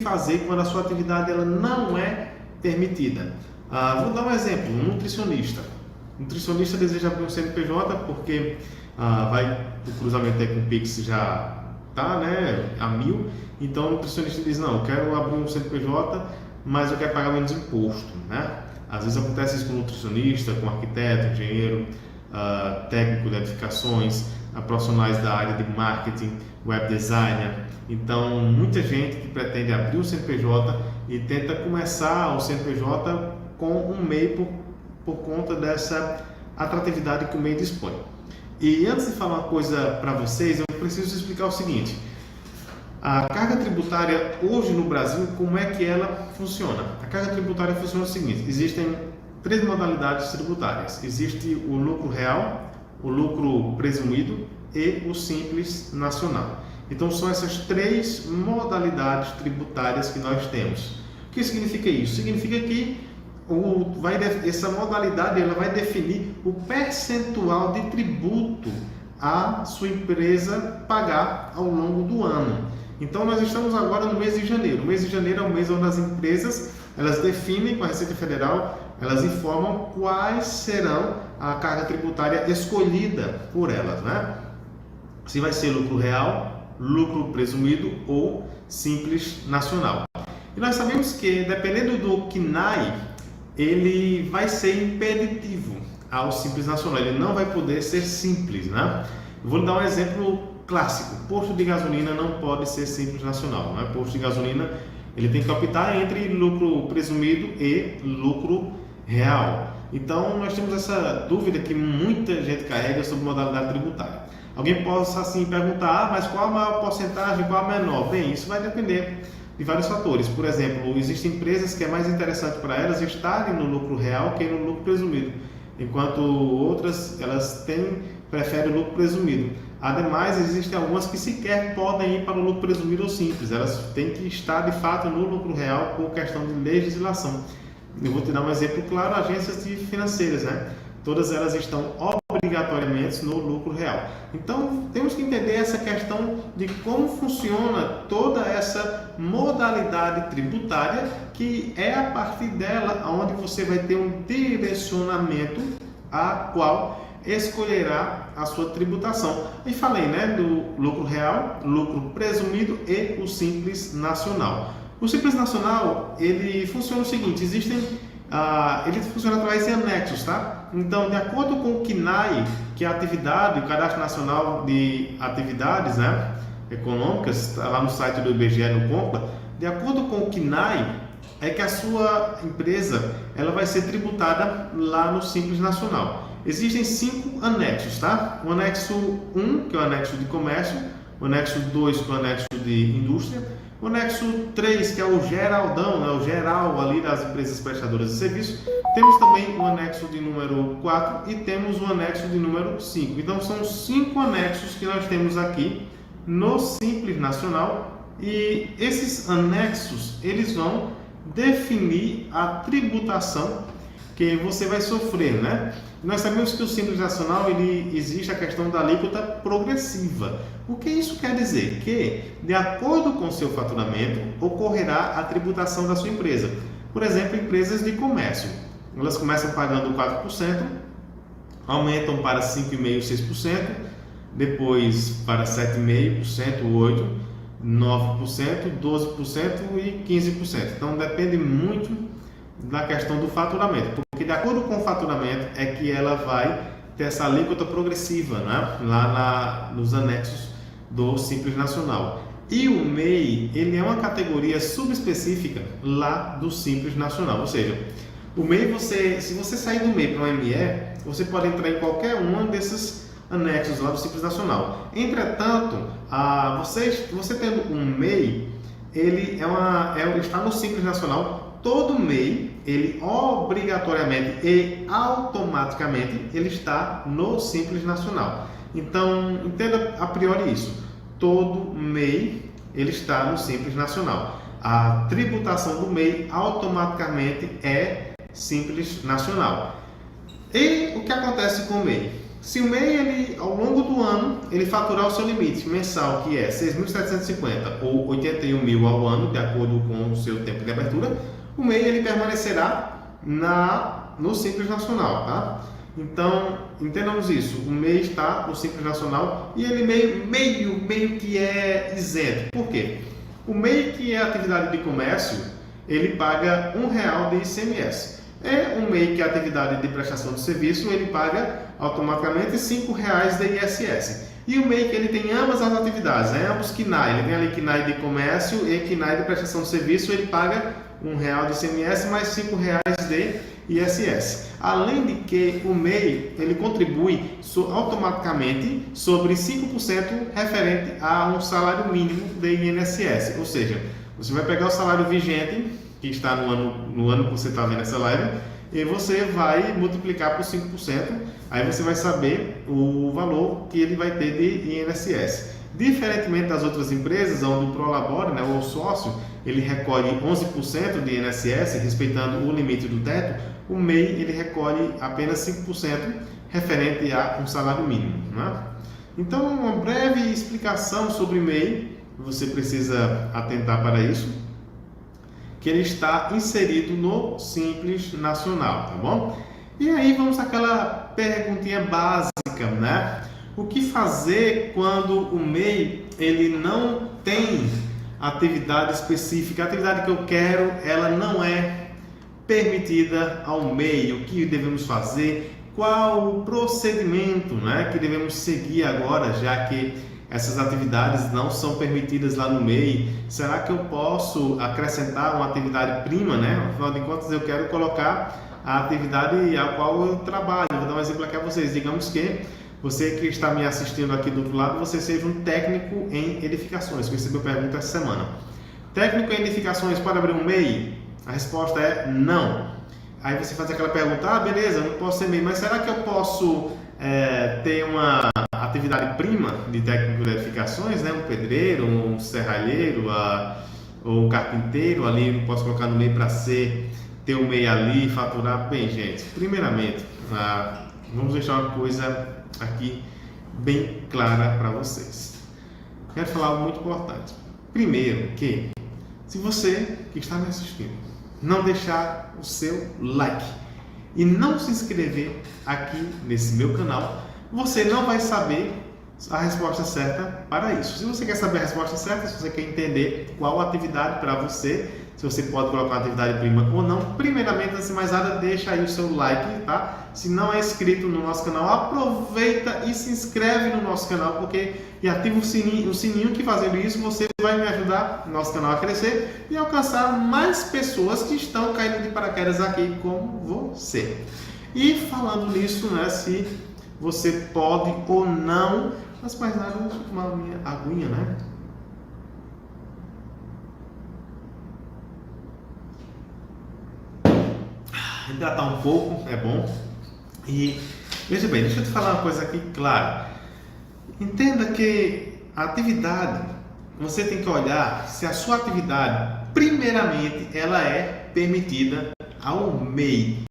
fazer quando a sua atividade ela não é permitida. Vou dar um exemplo, um nutricionista. O nutricionista deseja abrir um CNPJ porque o cruzamento aí com o Pix já está, né, a 1000. Então o nutricionista diz, não, eu quero abrir um CNPJ, mas eu quero pagar menos imposto, né? Às vezes acontece isso com nutricionista, com arquiteto, engenheiro, técnico de edificações, profissionais da área de marketing, web designer. Então, muita gente que pretende abrir o CNPJ e tenta começar o CNPJ com um MEI por conta dessa atratividade que o MEI dispõe. E antes de falar uma coisa para vocês, eu preciso explicar o seguinte. A carga tributária hoje no Brasil, como é que ela funciona? A carga tributária funciona o seguinte, existem 3 modalidades tributárias. Existe o lucro real, o lucro presumido e o simples nacional. Então são essas 3 modalidades tributárias que nós temos. O que significa isso? Significa que essa modalidade ela vai definir o percentual de tributo a sua empresa pagar ao longo do ano. Então nós estamos agora no mês de janeiro. O mês de janeiro é o mês onde as empresas elas definem com a Receita Federal, elas informam quais serão a carga tributária escolhida por elas, né? Se vai ser lucro real, lucro presumido ou simples nacional. E nós sabemos que dependendo do CNAE, ele vai ser impeditivo ao simples nacional, ele não vai poder ser simples, né? Eu vou dar um exemplo clássico, posto de gasolina não pode ser simples nacional, né? Posto de gasolina ele tem que optar entre lucro presumido e lucro real. Então nós temos essa dúvida que muita gente carrega sobre modalidade tributária. Alguém possa assim perguntar, mas qual a maior porcentagem, qual a menor? Bem, isso vai depender de vários fatores. Por exemplo, existem empresas que é mais interessante para elas estarem no lucro real que no lucro presumido, enquanto outras elas preferem o lucro presumido. Ademais, existem algumas que sequer podem ir para o lucro presumido ou simples, elas têm que estar de fato no lucro real por questão de legislação. Eu vou te dar um exemplo claro, agências financeiras, né? Todas elas estão obrigatoriamente no lucro real. Então, temos que entender essa questão de como funciona toda essa modalidade tributária, que é a partir dela onde você vai ter um direcionamento a qual escolherá a sua tributação. E falei, né, do lucro real, lucro presumido e o simples nacional. O simples nacional, ele funciona o seguinte, ele funciona através de anexos, tá? Então, de acordo com o CNAE, que é a atividade, o Cadastro Nacional de Atividades, né, Econômicas, está lá no site do IBGE, no CONPA, de acordo com o CNAE, é que a sua empresa ela vai ser tributada lá no Simples Nacional. Existem 5 anexos, tá? O anexo 1, que é o anexo de comércio, o anexo 2, que é o anexo de indústria, o anexo 3, que é o geraldão, né, o geral ali das empresas prestadoras de serviço. Temos também o anexo de número 4 e temos o anexo de número 5. Então são 5 anexos que nós temos aqui no Simples Nacional, e esses anexos eles vão definir a tributação que você vai sofrer, né? Nós sabemos que o Simples Nacional existe a questão da alíquota progressiva. O que isso quer dizer? Que, de acordo com o seu faturamento, ocorrerá a tributação da sua empresa. Por exemplo, empresas de comércio. Elas começam pagando 4%, aumentam para 5,5%, 6%, depois para 7,5%, 8%, 9%, 12% e 15%. Então, depende muito da questão do faturamento, porque de acordo com o faturamento é que ela vai ter essa alíquota progressiva, né? Lá nos anexos do Simples Nacional. E o MEI, ele é uma categoria subespecífica lá do Simples Nacional, ou seja, o MEI, se você sair do MEI para um ME, você pode entrar em qualquer um desses anexos lá do Simples Nacional. Entretanto, você tendo um MEI, ele está no Simples Nacional. Todo MEI, ele obrigatoriamente e automaticamente, ele está no Simples Nacional. Então, entenda a priori isso. Todo MEI, ele está no Simples Nacional. A tributação do MEI automaticamente é Simples Nacional. E o que acontece com o MEI? Se o MEI, ele, ao longo do ano, ele faturar o seu limite mensal, que é 6.750 ou 81 mil ao ano, de acordo com o seu tempo de abertura, o MEI ele permanecerá no Simples Nacional, tá? Então, entendamos isso, o MEI está no Simples Nacional e ele meio que é isento. Por quê? O MEI, que é atividade de comércio, ele paga R$1 de ICMS. Um MEI, que é atividade de prestação de serviço, ele paga automaticamente R$5 de ISS. E o MEI, que ele tem ambas as atividades, ambos KNAI, ele tem ali KNAI de comércio e KNAI de prestação de serviço, ele paga R$1 de ICMS mais R$5 de ISS. Além de que o MEI, ele contribui automaticamente sobre 5% referente a um salário mínimo de INSS. Ou seja, você vai pegar o salário vigente, que está no ano que você está vendo essa live, e você vai multiplicar por 5%, aí você vai saber o valor que ele vai ter de INSS. Diferentemente das outras empresas, onde o Prolabore, o sócio, ele recolhe 11% de INSS, respeitando o limite do teto, o MEI ele recolhe apenas 5% referente a um salário mínimo. Então, uma breve explicação sobre o MEI, você precisa atentar para isso, que ele está inserido no Simples Nacional, tá bom? E aí vamos àquela perguntinha básica, O que fazer quando o MEI ele não tem atividade específica? A atividade que eu quero, ela não é permitida ao MEI. O que devemos fazer? Qual o procedimento, que devemos seguir agora, já que essas atividades não são permitidas lá no MEI? Será que eu posso acrescentar uma atividade prima, Afinal de contas, eu quero colocar a atividade a qual eu trabalho. Vou dar um exemplo aqui a vocês. Digamos que você que está me assistindo aqui do outro lado, você seja um técnico em edificações. Eu recebi a pergunta essa semana. Técnico em edificações pode abrir um MEI? A resposta é não. Aí você faz aquela pergunta, beleza, eu não posso ser MEI, mas será que eu posso ter uma atividade prima de técnico de edificações, um pedreiro, um serralheiro, ou um carpinteiro ali, eu não posso colocar no MEI para ter um MEI ali e faturar? Bem, gente, primeiramente, vamos deixar uma coisa aqui bem clara para vocês. Quero falar algo muito importante. Primeiro, que se você que está me assistindo não deixar o seu like e não se inscrever aqui nesse meu canal, você não vai saber a resposta certa para isso. Se você quer saber a resposta certa, se você quer entender qual atividade para você, se você pode colocar uma atividade prima ou não, primeiramente, antes de mais nada, deixa aí o seu like, tá? Se não é inscrito no nosso canal, aproveita e se inscreve no nosso canal, e ativa o sininho, que fazendo isso você vai me ajudar, nosso canal, a crescer e alcançar mais pessoas que estão caindo de paraquedas aqui como você. E falando nisso, se você pode ou não, mas mais nada, vou tomar a minha aguinha, Hidratar um pouco é bom. E veja bem, deixa eu te falar uma coisa aqui clara. Entenda que a atividade, você tem que olhar se a sua atividade, primeiramente, ela é permitida ao MEI.